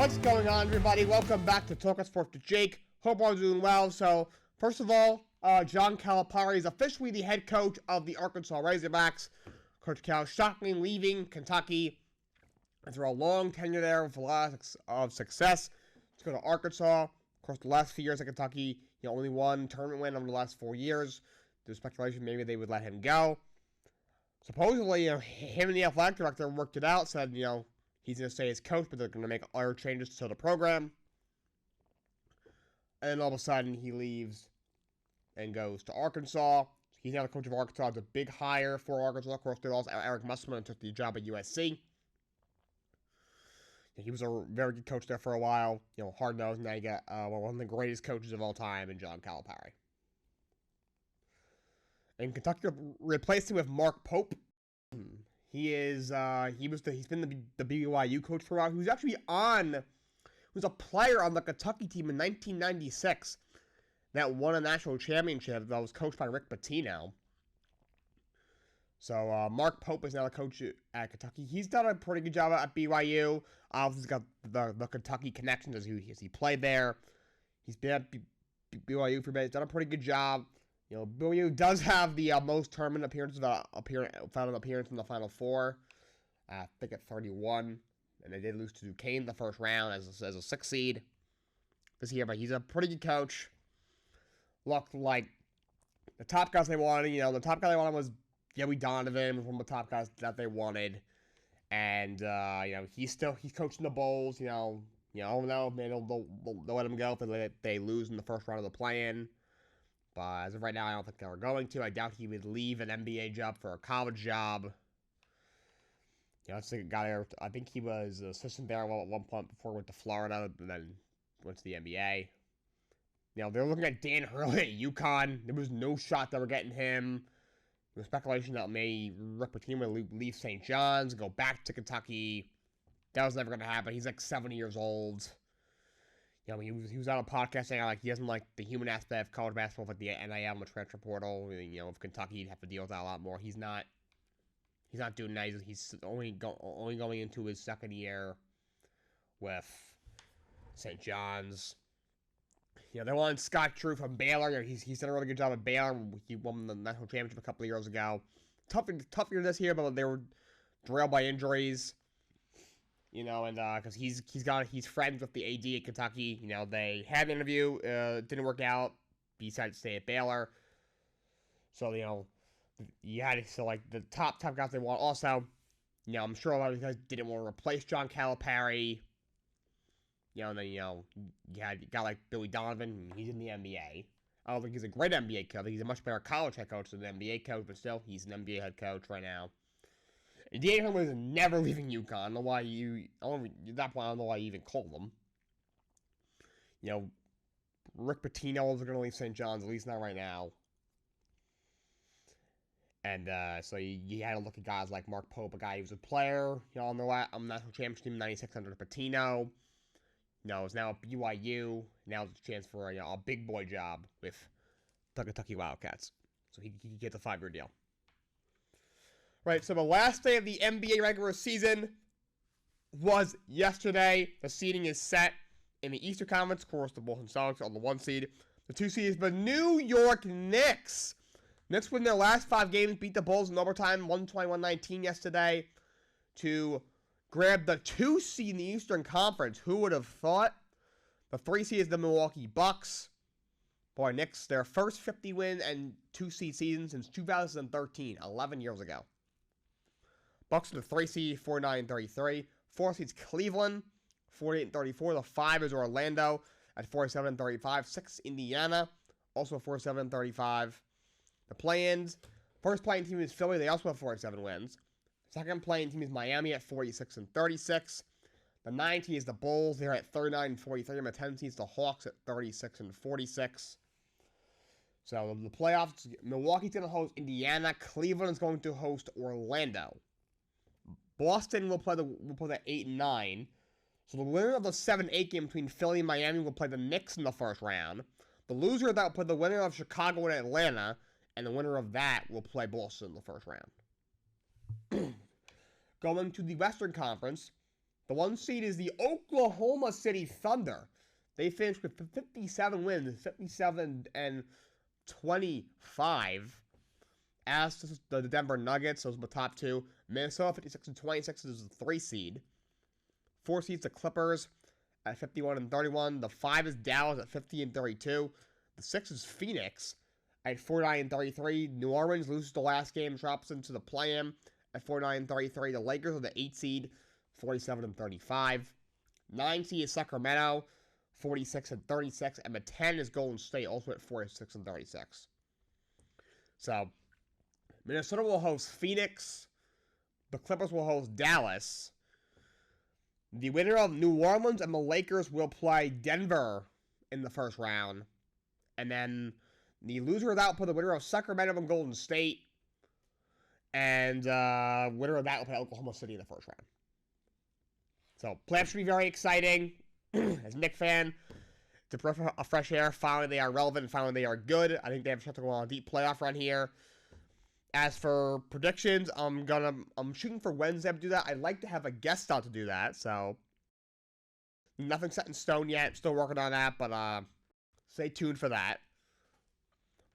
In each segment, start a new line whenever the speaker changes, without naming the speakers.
What's going on, everybody? Welcome back to Talkin Sports with Jake. Hope all doing well. So, first of all, John Calipari is officially the head coach of the Arkansas Razorbacks. Coach Cal shockingly leaving Kentucky after a long tenure there with a lot of success to go to Arkansas. Of course, the last few years at Kentucky, only one tournament win over the last 4 years. There's speculation maybe they would let him go. Supposedly, him and the athletic director worked it out, said, he's going to stay as coach, but they're going to make other changes to the program. And then all of a sudden, he leaves and goes to Arkansas. He's now the coach of Arkansas. It's a big hire for Arkansas. Of course, they lost Eric Musselman and took the job at USC. He was a very good coach there for a while. Hard-nosed. Now you got one of the greatest coaches of all time in John Calipari. And Kentucky replaced him with Mark Pope. He's been the BYU coach for a while. He was actually a player on the Kentucky team in 1996 that won a national championship that was coached by Rick Pitino. So Mark Pope is now the coach at Kentucky. He's done a pretty good job at BYU. Obviously, he's got the Kentucky connections as he played there. He's been at BYU for a bit. He's done a pretty good job. BYU does have the most tournament appearances, final appearance in the Final Four. I think at 31, and they did lose to Duquesne the first round as a 6th seed this year. But he's a pretty good coach. Looked like the top guys they wanted. The top guy they wanted was Joey Donovan, was one of the top guys that they wanted, and he's coaching the Bulls. I don't know, maybe they'll let him go if they lose in the first round of the play-in. But as of right now, I don't think they were going to. I doubt he would leave an NBA job for a college job. That's the guy there. I think he was an assistant there at one point before he went to Florida and then went to the NBA. They're looking at Dan Hurley at UConn. There was no shot they were getting him. There was speculation that maybe Rick Pitino would leave St. John's, go back to Kentucky. That was never going to happen. He's like 70 years old. He was on a podcast saying he doesn't like the human aspect of college basketball, like the NIL and the transfer portal. If Kentucky, he'd have to deal with that a lot more. He's not doing that. He's only going into his second year with St. John's. They wanted Scott Drew from Baylor. He's done a really good job at Baylor. He won the national championship a couple of years ago. Tough year this year, but they were derailed by injuries. Because he's friends with the AD at Kentucky. They had an interview, didn't work out. He decided to stay at Baylor. So the top guys they want. Also, I'm sure a lot of you guys didn't want to replace John Calipari. And then you got like Billy Donovan. He's in the NBA. I don't think he's a great NBA coach. He's a much better college head coach than an NBA coach, but still, he's an NBA head coach right now. And Dan Hurley was never leaving UConn. I don't know why at that point, I don't know why you even called him. Rick Pitino wasn't going to leave St. John's, at least not right now. And so you had to look at guys like Mark Pope, a guy who was a player, on the national championship team in 96 under Pitino. Is now at BYU. Now it's a chance for a big boy job with the Kentucky Wildcats. So he gets a 5-year deal. Right, so the last day of the NBA regular season was yesterday. The seeding is set in the Eastern Conference. Of course, the Boston Celtics on the 1 seed. The 2 seed is the New York Knicks. Knicks win their last 5 games, beat the Bulls in overtime, 121-19 yesterday, to grab the 2 seed in the Eastern Conference. Who would have thought? The 3 seed is the Milwaukee Bucks. Boy, Knicks, their first 50-win and 2 seed season since 2013, 11 years ago. Bucks are the 3 seed, 49-33. 4 seed's Cleveland, 48-34. The 5 is Orlando at 47-35. 6 Indiana, also 47-35. The play-ins, first playing team is Philly. They also have 47 wins. Second playing team is Miami at 46-36. The 9 seed is the Bulls. They're at 39-43. And the 10 seed is the Hawks at 36-46. So the playoffs, Milwaukee's going to host Indiana. Cleveland is going to host Orlando. Boston will play the 8 and 9. So the winner of the 7-8 game between Philly and Miami will play the Knicks in the first round. The loser of that will play the winner of Chicago and Atlanta, and the winner of that will play Boston in the first round. Going to the Western Conference, The 1 seed is the Oklahoma City Thunder. They finished with 57 wins, 57 and 25. As the Denver Nuggets, those are the top two. Minnesota, 56 and 26 is the 3 seed. 4 seeds, the Clippers at 51 and 31. The 5 is Dallas at 50 and 32. The 6 is Phoenix at 49 and 33. New Orleans loses the last game, drops into the play-in at 49 and 33. The Lakers are the 8 seed, 47 and 35. 9 seed is Sacramento, 46 and 36. And the 10 is Golden State, also at 46 and 36. So, Minnesota will host Phoenix. The Clippers will host Dallas. The winner of New Orleans and the Lakers will play Denver in the first round. And then the loser of that will play the winner of Sacramento and Golden State. And winner of that will play Oklahoma City in the first round. So, playoffs should be very exciting. As a Knicks fan, it's a breath of fresh air. Finally, they are relevant. Finally, they are good. I think they have a chance to go on a deep playoff run here. As for predictions, I'm shooting for Wednesday to do that. I'd like to have a guest on to do that, so nothing set in stone yet. Still working on that, but stay tuned for that.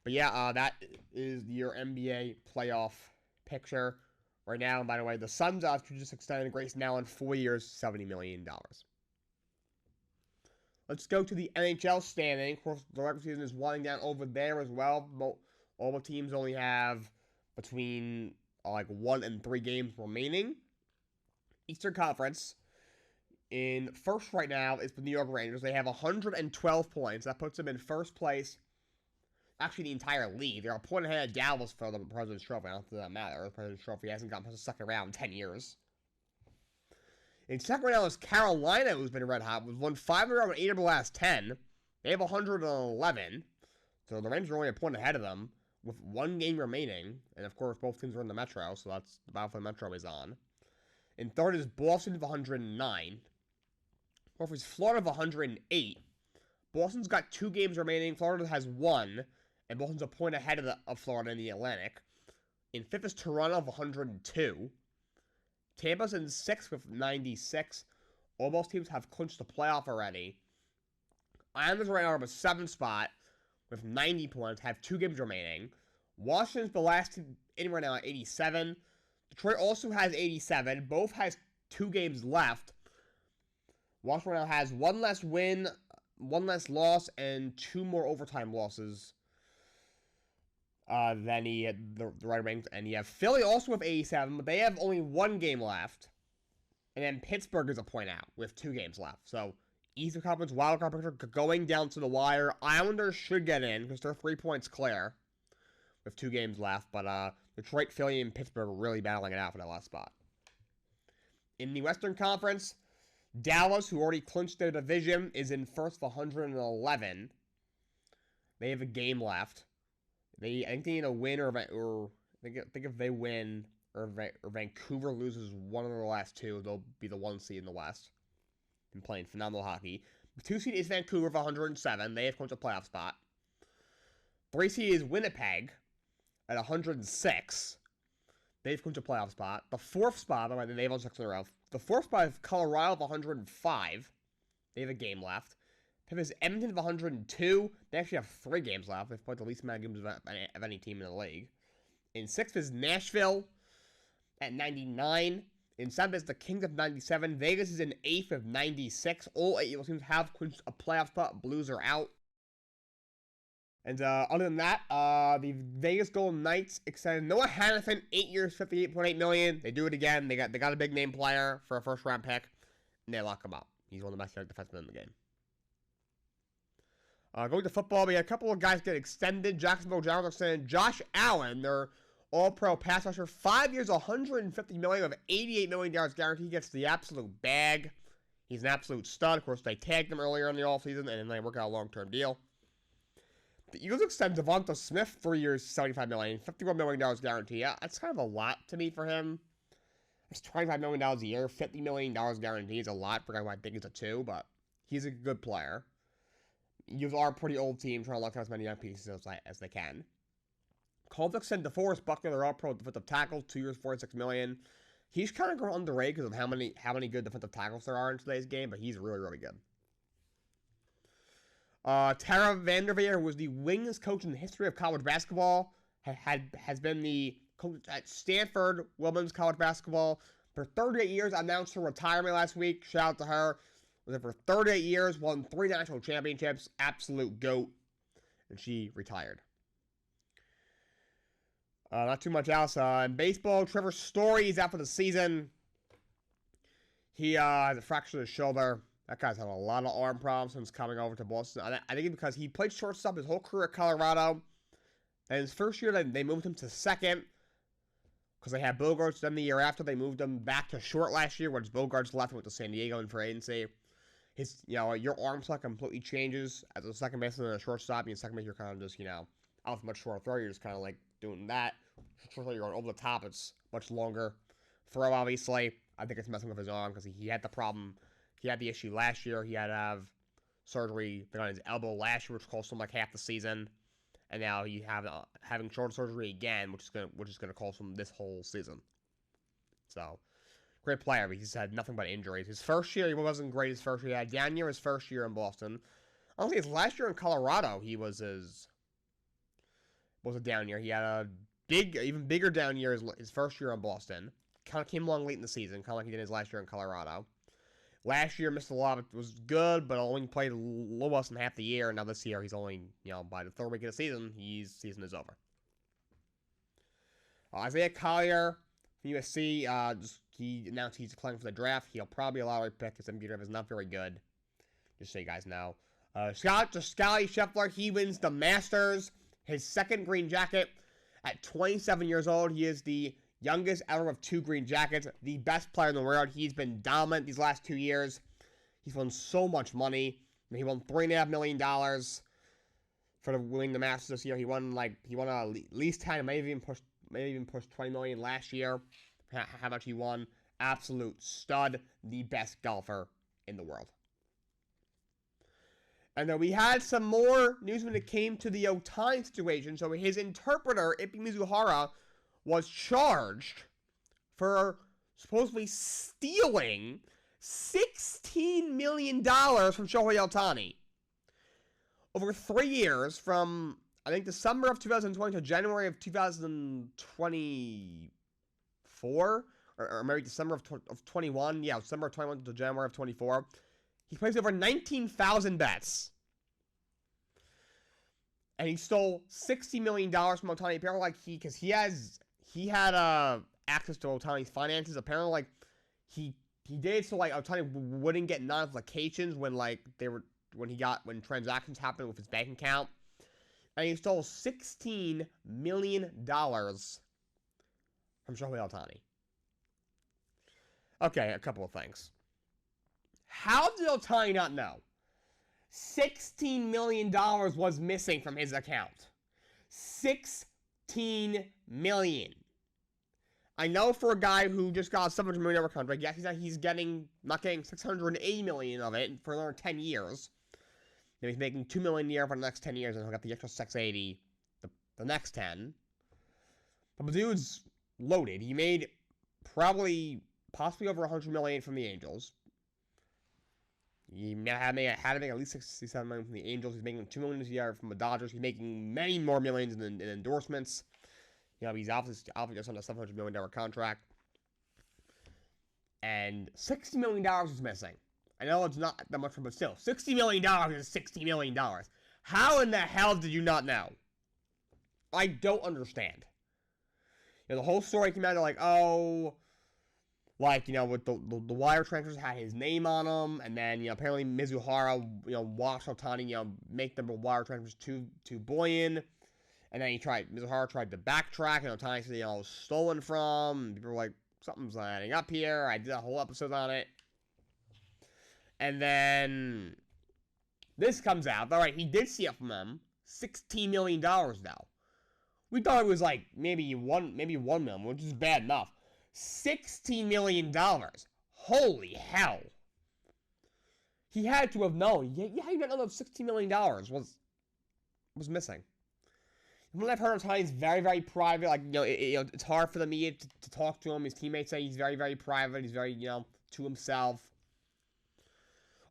But yeah, that is your NBA playoff picture right now. And by the way, the Suns just extended Grayson Allen 4 years, $70 million. Let's go to the NHL standing. Of course, the regular season is winding down over there as well. All the teams only have between 1 and 3 games remaining. Eastern Conference, in first right now, is the New York Rangers. They have 112 points. That puts them in first place. Actually, the entire league. They're a point ahead of Dallas for the President's Trophy. I don't think that matters. The President's Trophy hasn't gotten past the second round in 10 years. In second right now is Carolina, who's been red hot. We've won 5 in a row and 8 of the last 10. They have 111. So the Rangers are only a point ahead of them, with 1 game remaining. And of course, both teams are in the Metro, so that's the battle for the Metro is on. In third is Boston with 109. Fourth is Florida with 108. Boston's got 2 games remaining. Florida has 1. And Boston's a point ahead of Florida in the Atlantic. In fifth is Toronto with 102. Tampa's in 6th with 96. All those teams have clinched the playoff already. Islanders right now are in the 7th spot with 90 points, have 2 games remaining. Washington's the last team in right now at 87. Detroit also has 87. Both has 2 games left. Washington now has 1 less win, 1 less loss, and 2 more overtime losses than the Red Wings. And you have Philly also with 87, but they have only 1 game left. And then Pittsburgh is a point out with 2 games left. So, Eastern Conference wildcard picture going down to the wire. Islanders should get in because they're 3 points clear with 2 games left. But Detroit, Philly, and Pittsburgh are really battling it out for that last spot. In the Western Conference, Dallas, who already clinched their division, is in first with 111. They have a game left. I think they need a win, or I think if they win, or Vancouver loses one of their last 2, they'll be the 1 seed in the West. And playing phenomenal hockey. The 2 seed is Vancouver with 107. They have clinched a playoff spot. 3 seed is Winnipeg at 106. They've clinched a playoff spot. The 4th spot, they have won 6 in a row. The 4th spot is Colorado with 105. They have a game left. 5th is Edmonton with 102. They actually have 3 games left. They've played the least amount of games of any team in the league. In 6th is Nashville at 99. In 7th is the Kings of 97. Vegas is in 8th with 96. All 8 teams have clinched a playoff spot. Blues are out. And other than that, the Vegas Golden Knights extended Noah Hannafin 8 years, $58.8 million. They do it again. They got a big name player for a first round pick, and they lock him up. He's one of the best defensemen in the game. Going to football, we had a couple of guys get extended. Jacksonville Jaguars extended Josh Allen, their all-pro pass rusher, 5 years, $150 million with $88 million guaranteed. He gets the absolute bag. He's an absolute stud. Of course, they tagged him earlier in the offseason, and then they work out a long-term deal. The Eagles extend Devonta Smith 3 years, $75 million, $51 million guarantee. Yeah, that's kind of a lot to me for him. It's $25 million a year, $50 million guarantee is a lot for a guy who I think is a 2, but he's a good player. Eagles are a pretty old team, trying to lock out as many young pieces as they can. Colts extend DeForest Buckner, their all-pro defensive tackle, 2 years, $46 million. He's kind of grown underrated because of how many good defensive tackles there are in today's game, but he's really, really good. Tara Vanderveer, who was the wings coach in the history of college basketball, has been the coach at Stanford women's college basketball for 38 years. Announced her retirement last week. Shout out to her. Was there for 38 years, won 3 national championships, absolute GOAT, and she retired. Not too much else. In baseball, Trevor Story is out for the season. He has a fracture of his shoulder. That guy's had a lot of arm problems since coming over to Boston. I think because he played shortstop his whole career at Colorado. And his first year, they moved him to second because they had Bogarts. Then the year after, they moved him back to short last year, once Bogarts left and went to San Diego in free agency. Your arm slot completely changes as a second baseman and a shortstop. And second base, you're kind of just, out much shorter throw. You're just kind of like doing that. Shortstop, you're going over the top. It's much longer throw, obviously. I think it's messing with his arm because he had the problem. He had the issue last year. He had to have surgery on his elbow last year, which cost him like half the season. And now you have having shoulder surgery again, which is gonna cost him this whole season. So, great player, but he's had nothing but injuries. His first year, he wasn't great. His first year, he had a down year. His first year in Boston. I don't think his last year in Colorado, was a down year. He had a even bigger down year his first year in Boston. Kind of came along late in the season, kind of like he did his last year in Colorado. Last year, missed a lot. It was good, but only played a little less than half the year. And now this year, he's only, by the third week of the season, season is over. Isaiah Collier from USC, he announced he's playing for the draft. He'll probably be a lottery pick. His MVP draft is not very good. Just so you guys know. Scotty Scheffler, he wins the Masters. His second green jacket at 27 years old. He is the youngest ever of 2 green jackets, the best player in the world. He's been dominant these last 2 years. He's won so much money. He won $3.5 million for winning the Masters this year. He won at least 10, maybe even pushed 20 million last year. How much he won? Absolute stud, the best golfer in the world. And then we had some more news when it came to the Ohtani situation. So his interpreter, Ippy Mizuhara, was charged for supposedly stealing $16 million from Shohei Ohtani over 3 years, from I think December of 2020 to January of 2024, or maybe December of 21. Yeah, December of 21 to January of 24. He placed over 19,000 bets. And he stole $60 million from Ohtani. Apparently, because he had access to Ohtani's finances. Apparently, he did so Ohtani wouldn't get notifications when when transactions happened with his bank account. And he stole $16 million from Shohei Ohtani. Okay, a couple of things. How did Ohtani not know? $16 million was missing from his account. $16 million. I know for a guy who just got a $700 million contract, yes, he's not getting $680 million of it for another 10 years. And he's making $2 million a year for the next 10 years, and he'll get the extra $680 the next 10. But the dude's loaded. He made possibly over $100 million from the Angels. He had to make at least $67 million from the Angels. He's making $2 million a year from the Dodgers. He's making many more millions in endorsements. He's obviously just on a $700 million contract. And $60 million is missing. I know it's not that much, but still, $60 million is $60 million. How in the hell did you not know? I don't understand. The whole story came out of with the wire transfers had his name on them, and then, apparently Mizuhara, watched Ohtani, make the wire transfers too buoyant, and then Mizuhara tried to backtrack, and Ohtani said, it was stolen from, and people were like, something's not adding up here. I did a whole episode on it. And then this comes out. All right, he did see it from them. $16 million now. We thought it was maybe $1 million, which is bad enough. $16 million. Holy hell. He had to have known. Yeah, he didn't know that $16 million was missing. From what I've heard, Ohtani's very, very private. Like, it's hard for the media to talk to him. His teammates say he's very, very private. He's very, to himself.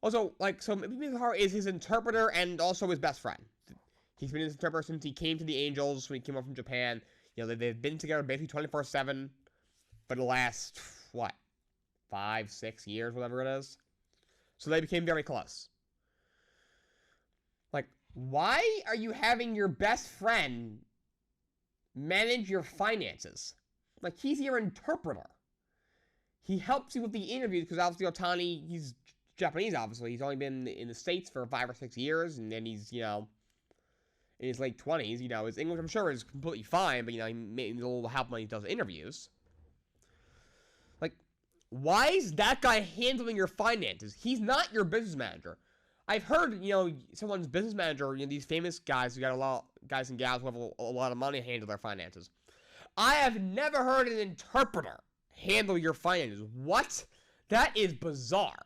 Also, so Mizuhara is his interpreter and also his best friend. He's been his interpreter since he came to the Angels when he came up from Japan. They've been together basically 24/7 for the last, 5, 6 years, whatever it is. So they became very close. Why are you having your best friend manage your finances? He's your interpreter. He helps you with the interviews because obviously Ohtani, he's Japanese, obviously. He's only been in the States for 5 or 6 years, and then he's, in his late 20s. His English, I'm sure, is completely fine, but, he needs a little help when he does interviews. Why is that guy handling your finances? He's not your business manager. I've heard, someone's business manager, these famous guys who got a lot, guys and gals who have a lot of money handle their finances. I have never heard an interpreter handle your finances. What? That is bizarre.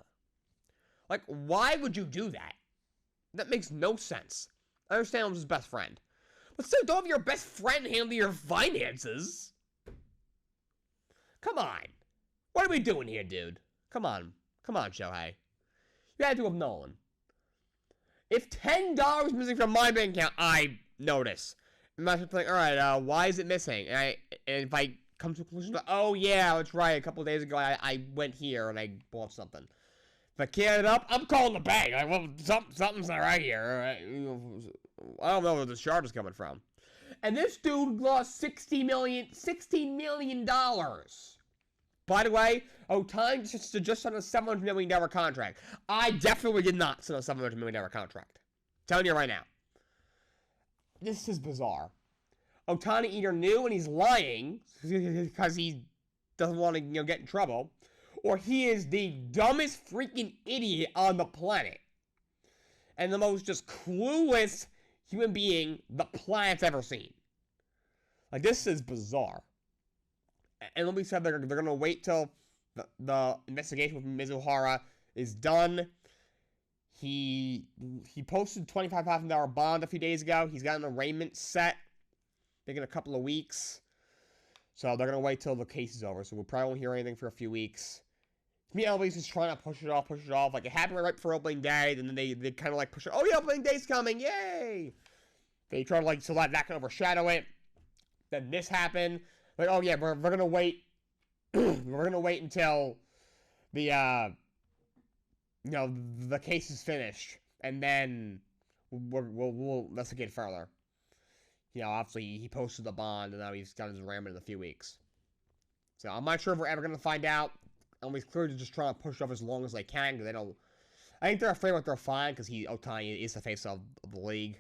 Why would you do that? That makes no sense. I understand I'm his best friend. But still, don't have your best friend handle your finances. Come on. What are we doing here, dude? Come on. Come on, Shohei. You had to have known. If $10 is missing from my bank account, I notice. I'm not like, alright, why is it missing? And if I come to a conclusion, oh yeah, that's right, a couple of days ago I went here and I bought something. If I can't it up, I'm calling the bank. Well, something's not right here. I don't know where the charge is coming from. And this dude lost $16 million. By the way, Ohtani just signed a $700 million contract. I definitely did not sign a $700 million contract. Telling you right now. This is bizarre. Ohtani either knew and he's lying because he doesn't want to get in trouble, or he is the dumbest freaking idiot on the planet. And the most just clueless human being the planet's ever seen. This is bizarre. And like we said, they're going to wait till the investigation with Mizuhara is done. He posted $25,000 bond a few days ago. He's got an arraignment set. Taking a couple of weeks. So they're going to wait till the case is over. So we'll probably won't hear anything for a few weeks. To me, everybody's just trying to push it off. It happened right before opening day. And then they kind of push it. Oh yeah, opening day's coming. Yay! They try to so that can overshadow it. Then this happened. Oh yeah, we're gonna wait. We're gonna wait until the the case is finished, and then we'll investigate further. Obviously he posted the bond, and now he's got his arraignment in a few weeks. So I'm not sure if we're ever gonna find out. And he's clearly just trying to push it off as long as they can, because they don't. I think they're afraid what they'll find, because Ohtani is the face of the league.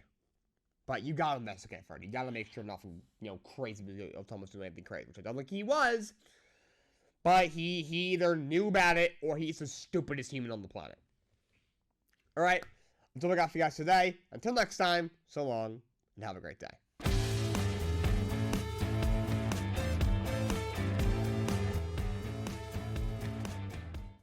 But you gotta investigate further. You gotta make sure nothing, crazy. Ohtani's doing anything crazy, which I don't think he was. But he either knew about it, or he's the stupidest human on the planet. Alright, that's all I got for you guys today. Until next time, so long, and have a great day.